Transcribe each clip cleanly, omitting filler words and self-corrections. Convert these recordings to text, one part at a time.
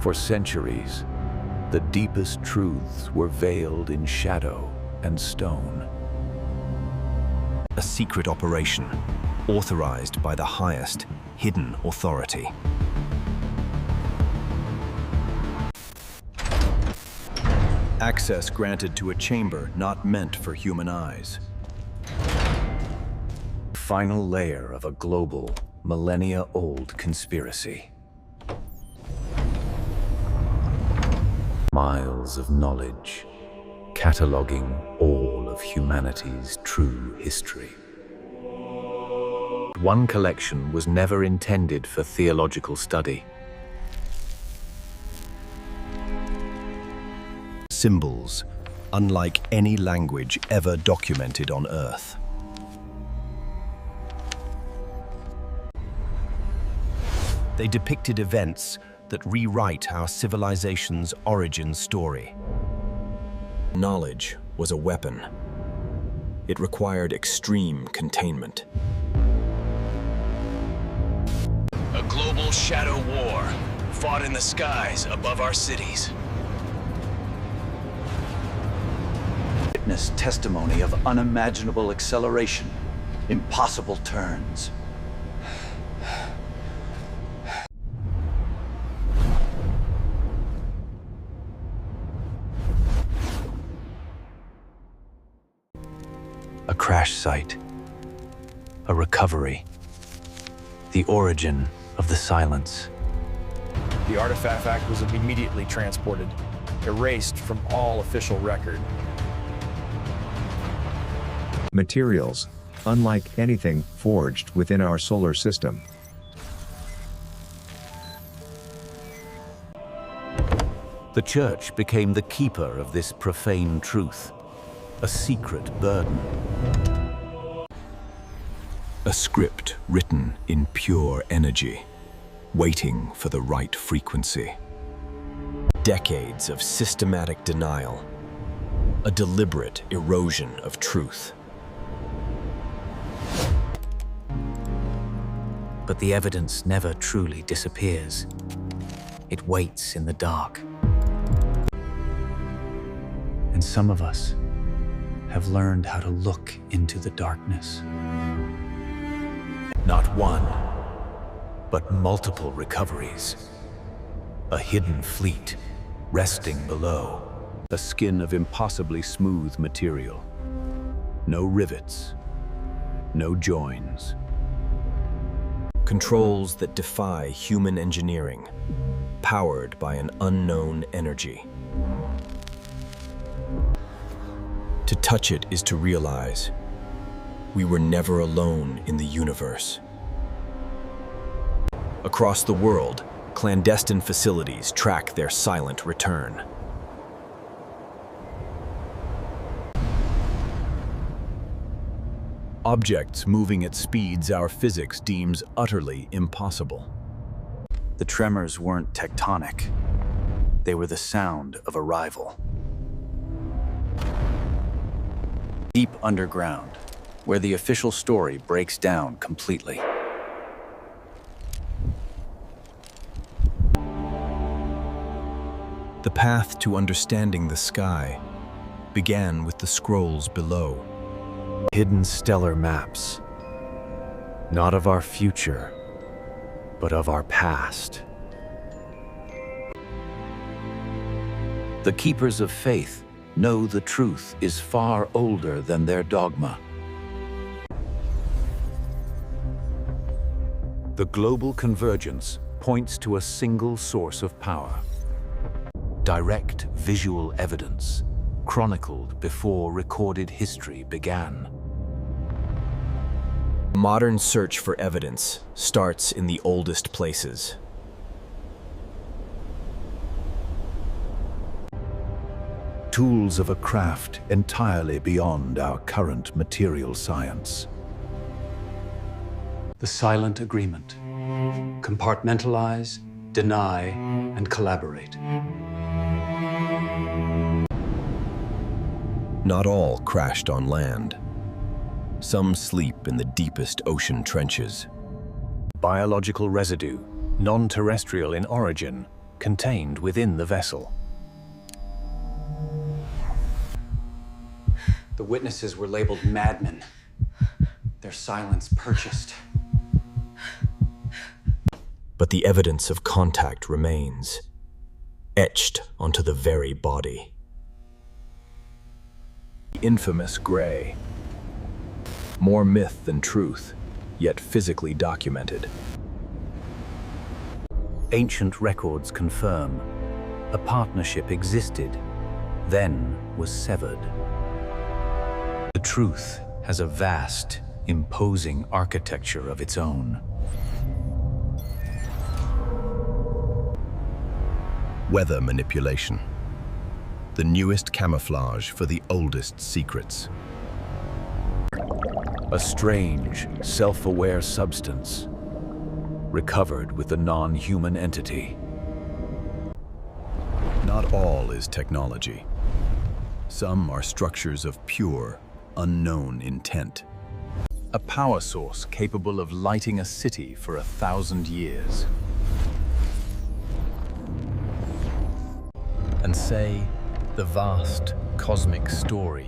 For centuries, the deepest truths were veiled in shadow and stone. A secret operation, authorized by the highest hidden authority. Access granted to a chamber not meant for human eyes. Final layer of a global, millennia-old conspiracy. Miles of knowledge, cataloging all of humanity's true history. One collection was never intended for theological study. Symbols, unlike any language ever documented on Earth. They depicted events that rewrite our civilization's origin story. Knowledge was a weapon. It required extreme containment. A global shadow war fought in the skies above our cities. Witness testimony of unimaginable acceleration, impossible turns. A crash site, a recovery, the origin of the silence. The artifact was immediately transported, erased from all official record. Materials, unlike anything forged within our solar system. The Church became the keeper of this profane truth, a secret burden. A script written in pure energy, waiting for the right frequency. Decades of systematic denial, a deliberate erosion of truth. But the evidence never truly disappears. It waits in the dark. And some of us have learned how to look into the darkness. Not one, but multiple recoveries. A hidden fleet resting below. A skin of impossibly smooth material. No rivets, no joins. Controls that defy human engineering, powered by an unknown energy. To touch it is to realize we were never alone in the universe. Across the world, clandestine facilities track their silent return. Objects moving at speeds our physics deems utterly impossible. The tremors weren't tectonic. They were the sound of arrival. Deep underground, where the official story breaks down completely. The path to understanding the sky began with the scrolls below. Hidden stellar maps, not of our future, but of our past. The keepers of faith know the truth is far older than their dogma. The global convergence points to a single source of power. Direct visual evidence, chronicled before recorded history began. Modern search for evidence starts in the oldest places. Tools of a craft entirely beyond our current material science. The silent agreement. Compartmentalize, deny, and collaborate. Not all crashed on land. Some sleep in the deepest ocean trenches. Biological residue, non-terrestrial in origin, contained within the vessel. The witnesses were labeled madmen. Their silence purchased. But the evidence of contact remains, etched onto the very body. The infamous Gray. More myth than truth, yet physically documented. Ancient records confirm a partnership existed, then was severed. The truth has a vast, imposing architecture of its own. Weather manipulation. The newest camouflage for the oldest secrets. A strange, self-aware substance, recovered with the non-human entity. Not all is technology. Some are structures of pure, unknown intent. A power source capable of lighting a city for 1,000 years. And say, the vast cosmic story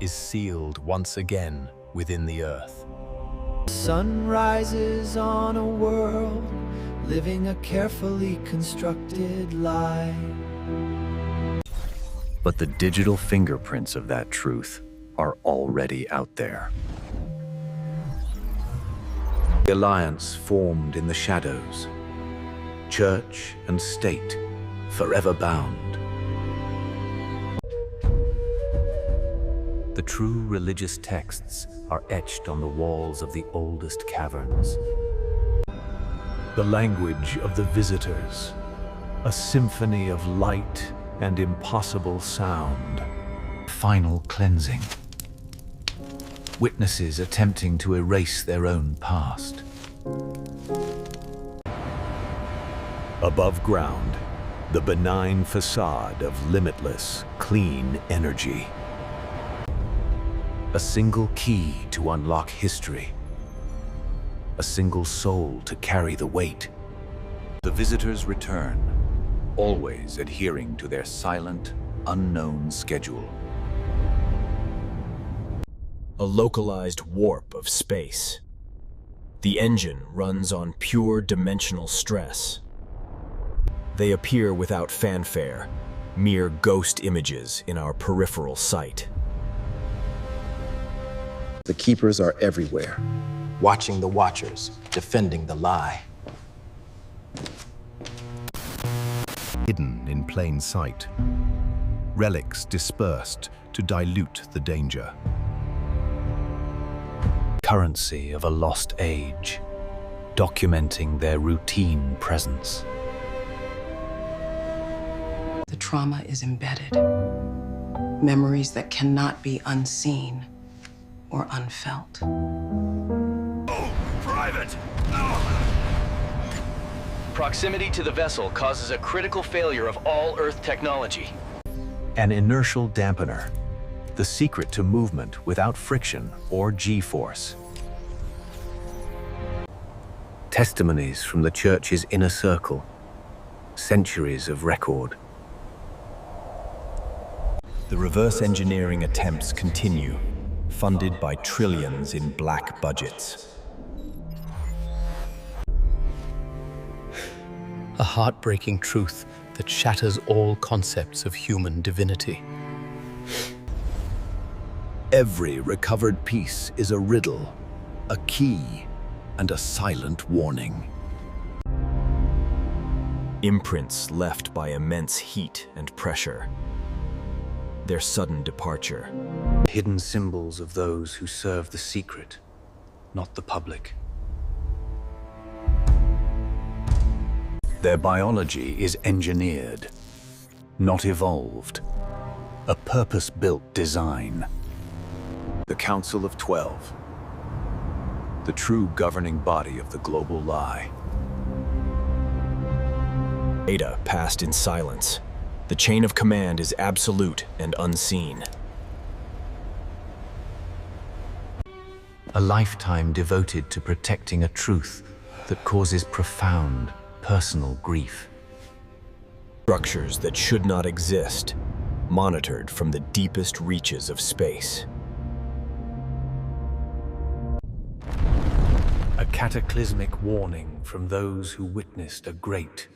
is sealed once again within the Earth. Sun rises on a world, living a carefully constructed lie. But the digital fingerprints of that truth are already out there. The alliance formed in the shadows, church and state forever bound. The true religious texts are etched on the walls of the oldest caverns. The language of the visitors, a symphony of light and impossible sound. Final cleansing. Witnesses attempting to erase their own past. Above ground, the benign facade of limitless, clean energy. A single key to unlock history. A single soul to carry the weight. The visitors return, always adhering to their silent, unknown schedule. A localized warp of space. The engine runs on pure dimensional stress. They appear without fanfare, mere ghost images in our peripheral sight. The keepers are everywhere, watching the watchers, defending the lie. Hidden in plain sight. Relics dispersed to dilute the danger. Currency of a lost age, documenting their routine presence. The trauma is embedded. Memories that cannot be unseen or unfelt. Oh, Private! Proximity to the vessel causes a critical failure of all Earth technology. An inertial dampener, the secret to movement without friction or G-force. Testimonies from the Church's inner circle, centuries of record. The reverse engineering attempts continue, funded by trillions in black budgets. A heartbreaking truth that shatters all concepts of human divinity. Every recovered piece is a riddle, a key, and a silent warning. Imprints left by immense heat and pressure. Their sudden departure. Hidden symbols of those who serve the secret, not the public. Their biology is engineered, not evolved. A purpose-built design. The Council of 12. The true governing body of the global lie. Data passed in silence. The chain of command is absolute and unseen. A lifetime devoted to protecting a truth that causes profound personal grief. Structures that should not exist, monitored from the deepest reaches of space. A cataclysmic warning from those who witnessed a great,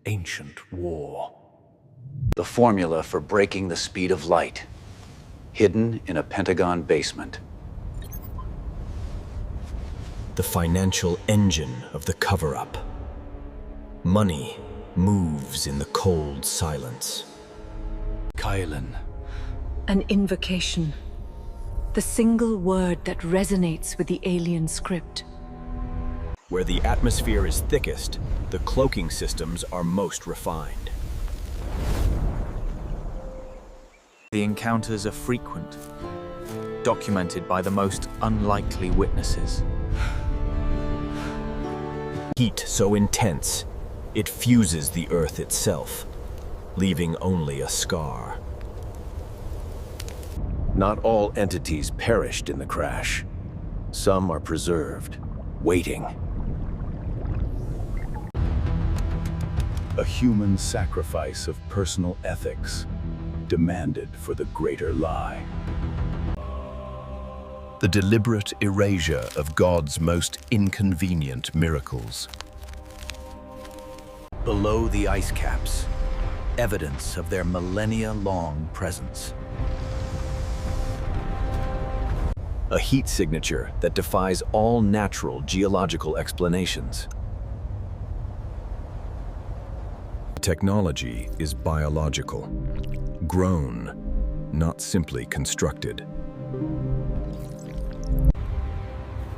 ancient war. The formula for breaking the speed of light, hidden in a Pentagon basement. The financial engine of the cover-up. Money moves in the cold silence. Kylan. An invocation. The single word that resonates with the alien script. Where the atmosphere is thickest, the cloaking systems are most refined. The encounters are frequent, documented by the most unlikely witnesses. Heat so intense, it fuses the Earth itself, leaving only a scar. Not all entities perished in the crash. Some are preserved, waiting. A human sacrifice of personal ethics, demanded for the greater lie. The deliberate erasure of God's most inconvenient miracles. Below the ice caps, evidence of their millennia-long presence. A heat signature that defies all natural geological explanations. Technology is biological, grown, not simply constructed.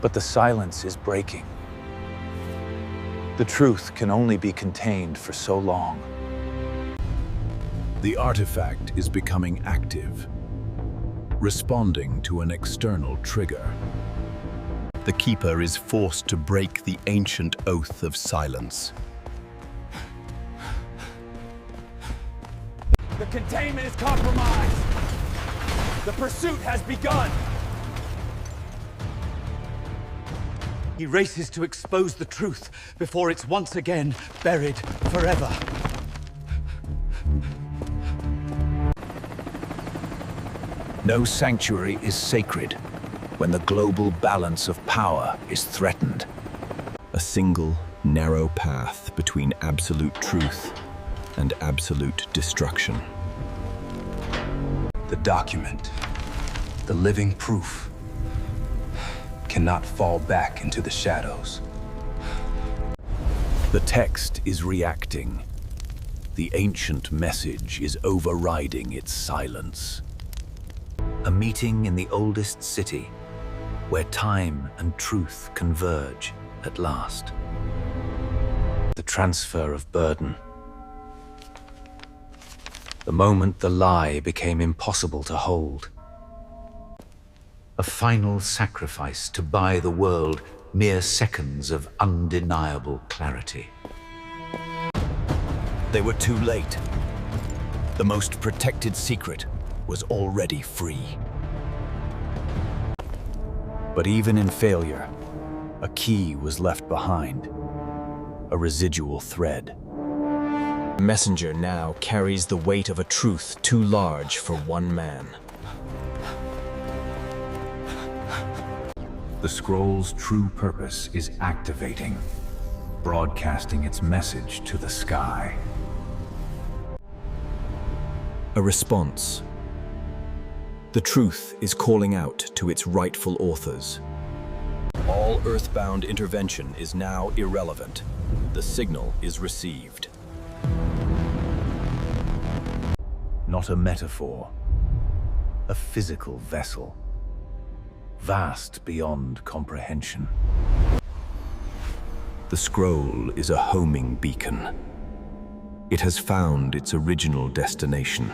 But the silence is breaking. The truth can only be contained for so long. The artifact is becoming active, responding to an external trigger. The Keeper is forced to break the ancient oath of silence. The containment is compromised. The pursuit has begun. He races to expose the truth before it's once again buried forever. No sanctuary is sacred when the global balance of power is threatened. A single, narrow path between absolute truth and absolute destruction. The document, the living proof, cannot fall back into the shadows. The text is reacting. The ancient message is overriding its silence. A meeting in the oldest city, where time and truth converge at last. The transfer of burden. The moment the lie became impossible to hold. A final sacrifice to buy the world mere seconds of undeniable clarity. They were too late. The most protected secret was already free. But even in failure, a key was left behind, a residual thread. The messenger now carries the weight of a truth too large for one man. The scroll's true purpose is activating, broadcasting its message to the sky. A response. The truth is calling out to its rightful authors. All earthbound intervention is now irrelevant. The signal is received. Not a metaphor, a physical vessel, vast beyond comprehension. The scroll is a homing beacon. It has found its original destination.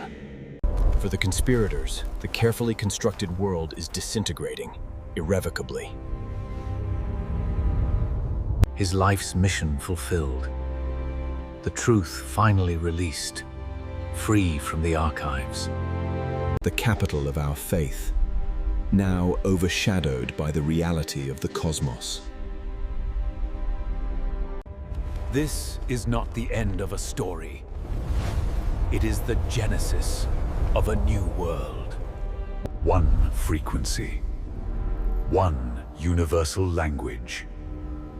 For the conspirators, the carefully constructed world is disintegrating, irrevocably. His life's mission fulfilled. The truth finally released, free from the archives. The capital of our faith, now overshadowed by the reality of the cosmos. This is not the end of a story. It is the genesis of a new world. One frequency. One universal language.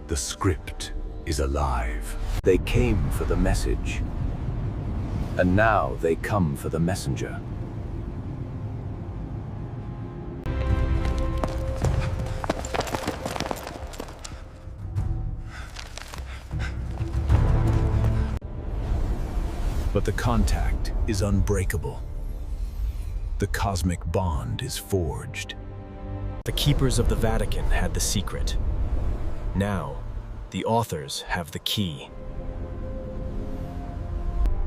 The script is alive. They came for the message, and now they come for the messenger. But the contact is unbreakable. The cosmic bond is forged. The keepers of the Vatican had the secret. Now, the authors have the key.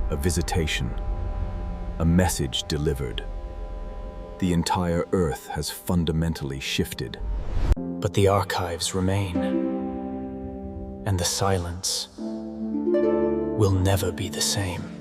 A visitation, a message delivered. The entire Earth has fundamentally shifted. But the archives remain, and the silence will never be the same.